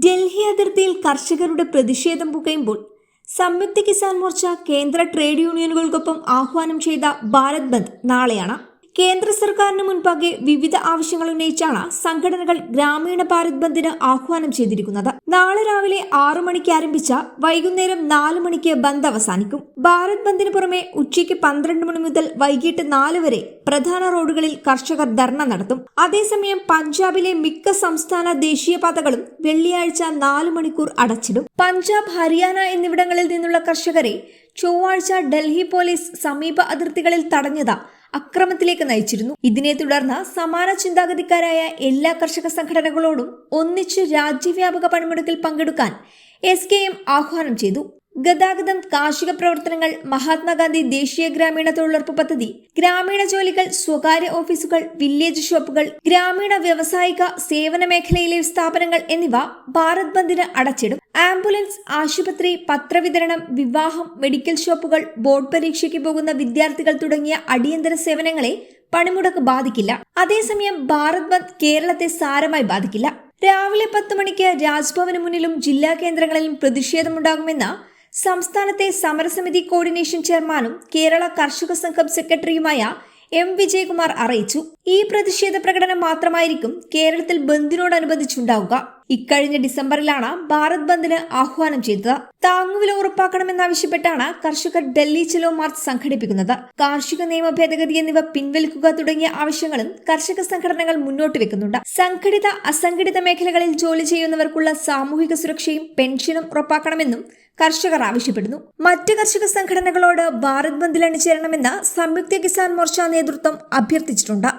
ഡൽഹി അതിർത്തിയിൽ കർഷകരുടെ പ്രതിഷേധം പുകയുമ്പോൾ സംയുക്ത കിസാൻ മോർച്ച കേന്ദ്ര ട്രേഡ് യൂണിയനുകൾക്കൊപ്പം ആഹ്വാനം ചെയ്ത ഭാരത് ബന്ദ് നാളെയാണ്. കേന്ദ്ര സർക്കാരിന് മുൻപാകെ വിവിധ ആവശ്യങ്ങൾ ഉന്നയിച്ചാണ് സംഘടനകൾ ഗ്രാമീണ ഭാരത് ബന്ദിന് ആഹ്വാനം ചെയ്തിരിക്കുന്നത്. നാളെ രാവിലെ 6 മണിക്ക് ആരംഭിച്ച വൈകുന്നേരം 4 മണിക്ക് ബന്ദ് അവസാനിക്കും. ഭാരത് ബന്ദിന് പുറമെ ഉച്ചയ്ക്ക് 12 മണി മുതൽ വൈകിട്ട് 4 വരെ പ്രധാന റോഡുകളിൽ കർഷകർ ധർണ നടത്തും. അതേസമയം പഞ്ചാബിലെ മിക്ക സംസ്ഥാന ദേശീയപാതകളും വെള്ളിയാഴ്ച 4 മണിക്കൂർ അടച്ചിടും. പഞ്ചാബ്, ഹരിയാന എന്നിവിടങ്ങളിൽ നിന്നുള്ള കർഷകരെ ചൊവ്വാഴ്ച ഡൽഹി പോലീസ് സമീപ അതിർത്തികളിൽ തടഞ്ഞത് അക്രമത്തിലേക്ക് നയിച്ചിരുന്നു. ഇതിനെ തുടർന്ന് സമാന ചിന്താഗതിക്കാരായ എല്ലാ കർഷക സംഘടനകളോടും ഒന്നിച്ച് രാജ്യവ്യാപക പണിമുടക്കിൽ പങ്കെടുക്കാൻ SKM ആഹ്വാനം ചെയ്തു. ഗതാഗതം, കാർഷിക പ്രവർത്തനങ്ങൾ, മഹാത്മാഗാന്ധി ദേശീയ ഗ്രാമീണ തൊഴിലുറപ്പ് പദ്ധതി, ഗ്രാമീണ ജോലികൾ, സ്വകാര്യ ഓഫീസുകൾ, വില്ലേജ് ഷോപ്പുകൾ, ഗ്രാമീണ വ്യാവസായിക സേവന മേഖലയിലെ സ്ഥാപനങ്ങൾ എന്നിവ ഭാരത് ബന്ദിന് അടച്ചിടും. ആംബുലൻസ്, ആശുപത്രി, പത്രവിതരണം, വിവാഹം, മെഡിക്കൽ ഷോപ്പുകൾ, ബോർഡ് പരീക്ഷയ്ക്ക് പോകുന്ന വിദ്യാർത്ഥികൾ തുടങ്ങിയ അടിയന്തര സേവനങ്ങളെ പണിമുടക്ക് ബാധിക്കില്ല. അതേസമയം ഭാരത് ബന്ദ് കേരളത്തെ സാരമായി ബാധിക്കില്ല. രാവിലെ 10 മണിക്ക് രാജ്ഭവന് മുന്നിലും ജില്ലാ കേന്ദ്രങ്ങളിലും പ്രതിഷേധമുണ്ടാകുമെന്ന് സംസ്ഥാനത്തെ സമരസമിതി കോർഡിനേഷൻ ചെയർമാനും കേരള കർഷക സംഘം സെക്രട്ടറിയുമായ M. വിജയകുമാർ അറിയിച്ചു. ഈ പ്രതിഷേധ പ്രകടനം മാത്രമായിരിക്കും കേരളത്തിൽ ബന്ദിനോടനുബന്ധിച്ചുണ്ടാവുക. ഇക്കഴിഞ്ഞ ഡിസംബറിലാണ് ഭാരത് ബന്ദിന് ആഹ്വാനം ചെയ്തത്. താങ്ങുവില ഉറപ്പാക്കണമെന്നാവശ്യപ്പെട്ടാണ് കർഷകർ ഡൽഹി ചലോ മാർച്ച് സംഘടിപ്പിക്കുന്നത്. കാർഷിക നിയമ ഭേദഗതി എന്നിവ പിൻവലിക്കുക തുടങ്ങിയ ആവശ്യങ്ങളും കർഷക സംഘടനകൾ മുന്നോട്ട് വെക്കുന്നുണ്ട്. സംഘടിത, അസംഘടിത മേഖലകളിൽ ജോലി ചെയ്യുന്നവർക്കുള്ള സാമൂഹിക സുരക്ഷയും പെൻഷനും ഉറപ്പാക്കണമെന്നും കർഷകർ ആവശ്യപ്പെടുന്നു. മറ്റ് കർഷക സംഘടനകളോട് ഭാരത് ബന്ദിൽ അണിചേരണമെന്ന് സംയുക്ത കിസാൻ മോർച്ച നേതൃത്വം അഭ്യർത്ഥിച്ചിട്ടുണ്ട്.